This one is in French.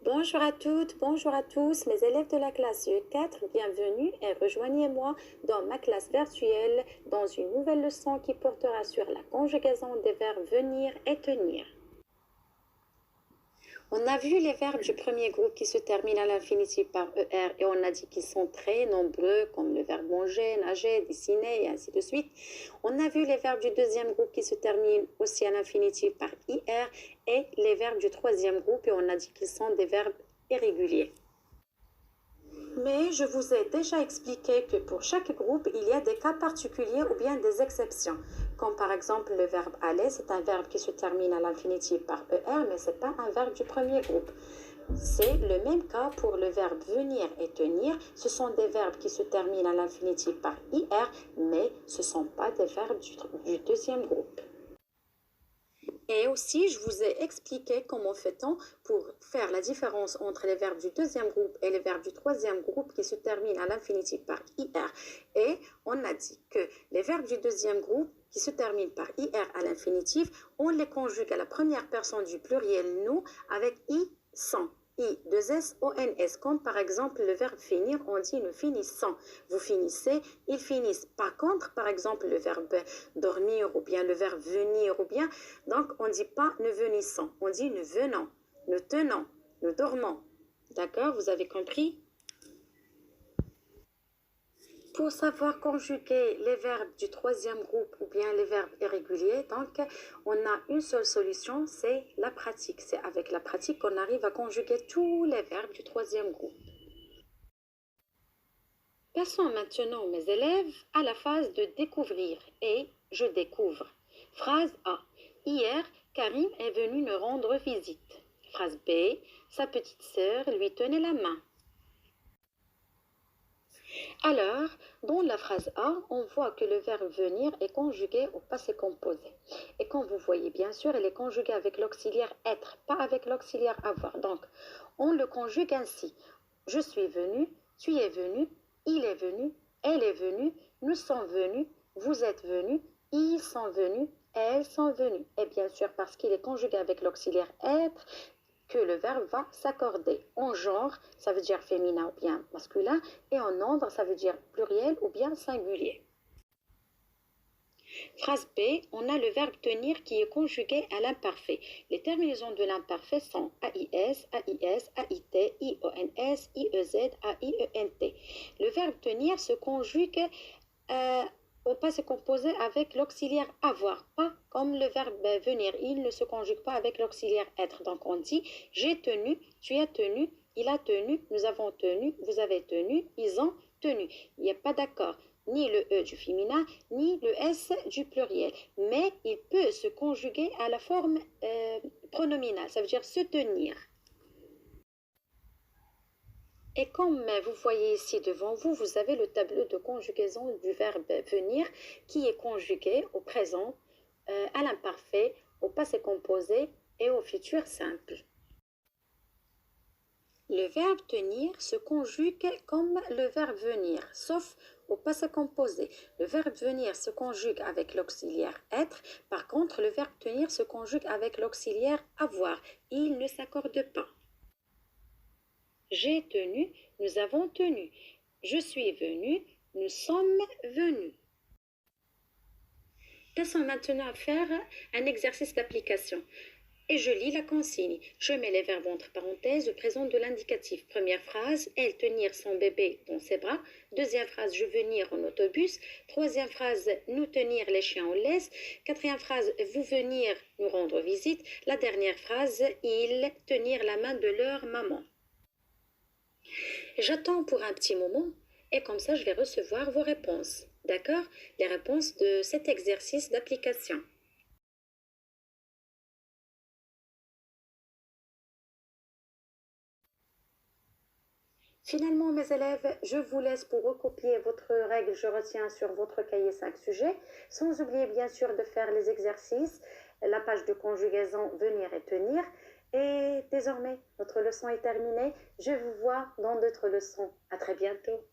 Bonjour à toutes, bonjour à tous, mes élèves de la classe E4, bienvenue et rejoignez-moi dans ma classe virtuelle dans une nouvelle leçon qui portera sur la conjugaison des verbes venir et tenir. On a vu les verbes du premier groupe qui se terminent à l'infinitif par ER et on a dit qu'ils sont très nombreux comme le verbe manger, nager, dessiner et ainsi de suite. On a vu les verbes du deuxième groupe qui se terminent aussi à l'infinitif par IR et les verbes du troisième groupe et on a dit qu'ils sont des verbes irréguliers. Mais je vous ai déjà expliqué que pour chaque groupe, il y a des cas particuliers ou bien des exceptions. Comme par exemple le verbe aller, c'est un verbe qui se termine à l'infinitif par ER, mais ce n'est pas un verbe du premier groupe. C'est le même cas pour le verbe venir et tenir. Ce sont des verbes qui se terminent à l'infinitif par IR, mais ce ne sont pas des verbes du deuxième groupe. Et aussi, je vous ai expliqué comment fait-on pour faire la différence entre les verbes du deuxième groupe et les verbes du troisième groupe qui se terminent à l'infinitif par IR. Et on a dit que les verbes du deuxième groupe qui se terminent par IR à l'infinitif, on les conjugue à la première personne du pluriel nous avec I sans. I-2-S-O-N-S, comme par exemple le verbe finir, on dit ne finissant. Vous finissez, ils finissent. Par contre, par exemple, le verbe dormir ou bien le verbe venir ou bien, donc on ne dit pas ne venissant, on dit ne venant, ne tenant, ne dormant. D'accord, vous avez compris? Pour savoir conjuguer les verbes du troisième groupe ou bien les verbes irréguliers, donc on a une seule solution, c'est la pratique. C'est avec la pratique qu'on arrive à conjuguer tous les verbes du troisième groupe. Passons maintenant, mes élèves, à la phase de découvrir et je découvre. Phrase A. Hier, Karim est venu me rendre visite. Phrase B. Sa petite sœur lui tenait la main. Alors, dans la phrase A, on voit que le verbe venir est conjugué au passé composé. Et comme vous voyez, bien sûr, il est conjugué avec l'auxiliaire être, pas avec l'auxiliaire avoir. Donc, on le conjugue ainsi. Je suis venu, tu es venu, il est venu, elle est venue, nous sommes venus, vous êtes venus, ils sont venus, elles sont venues. Et bien sûr, parce qu'il est conjugué avec l'auxiliaire être, que le verbe va s'accorder. En genre, ça veut dire féminin ou bien masculin, et en nombre, ça veut dire pluriel ou bien singulier. Phrase B, on a le verbe tenir qui est conjugué à l'imparfait. Les terminaisons de l'imparfait sont AIS, AIS, AIT, IONS, IEZ, AIENT. Le verbe tenir se conjugue au passé composé avec l'auxiliaire avoir, pas comme le verbe venir. Il ne se conjugue pas avec l'auxiliaire être. Donc on dit j'ai tenu, tu as tenu, il a tenu, nous avons tenu, vous avez tenu, ils ont tenu. Il n'y a pas d'accord, ni le E du féminin, ni le S du pluriel. Mais il peut se conjuguer à la forme pronominale, ça veut dire se tenir. Et comme vous voyez ici devant vous, vous avez le tableau de conjugaison du verbe venir qui est conjugué au présent, à l'imparfait, au passé composé et au futur simple. Le verbe tenir se conjugue comme le verbe venir, sauf au passé composé. Le verbe venir se conjugue avec l'auxiliaire être, par contre le verbe tenir se conjugue avec l'auxiliaire avoir. Ils ne s'accordent pas. J'ai tenu, nous avons tenu. Je suis venu, nous sommes venus. Passons maintenant à faire un exercice d'application. Et je lis la consigne. Je mets les verbes entre parenthèses au présent de l'indicatif. Première phrase, elle tenir son bébé dans ses bras. Deuxième phrase, je venir en autobus. Troisième phrase, nous tenir les chiens en laisse. Quatrième phrase, vous venir nous rendre visite. La dernière phrase, ils tenir la main de leur maman. J'attends pour un petit moment et comme ça je vais recevoir vos réponses. D'accord? Les réponses de cet exercice d'application. Finalement, mes élèves, je vous laisse pour recopier votre règle je retiens sur votre cahier 5 sujets, sans oublier bien sûr de faire les exercices, la page de conjugaison venir et tenir. Et désormais, notre leçon est terminée. Je vous vois dans d'autres leçons. À très bientôt.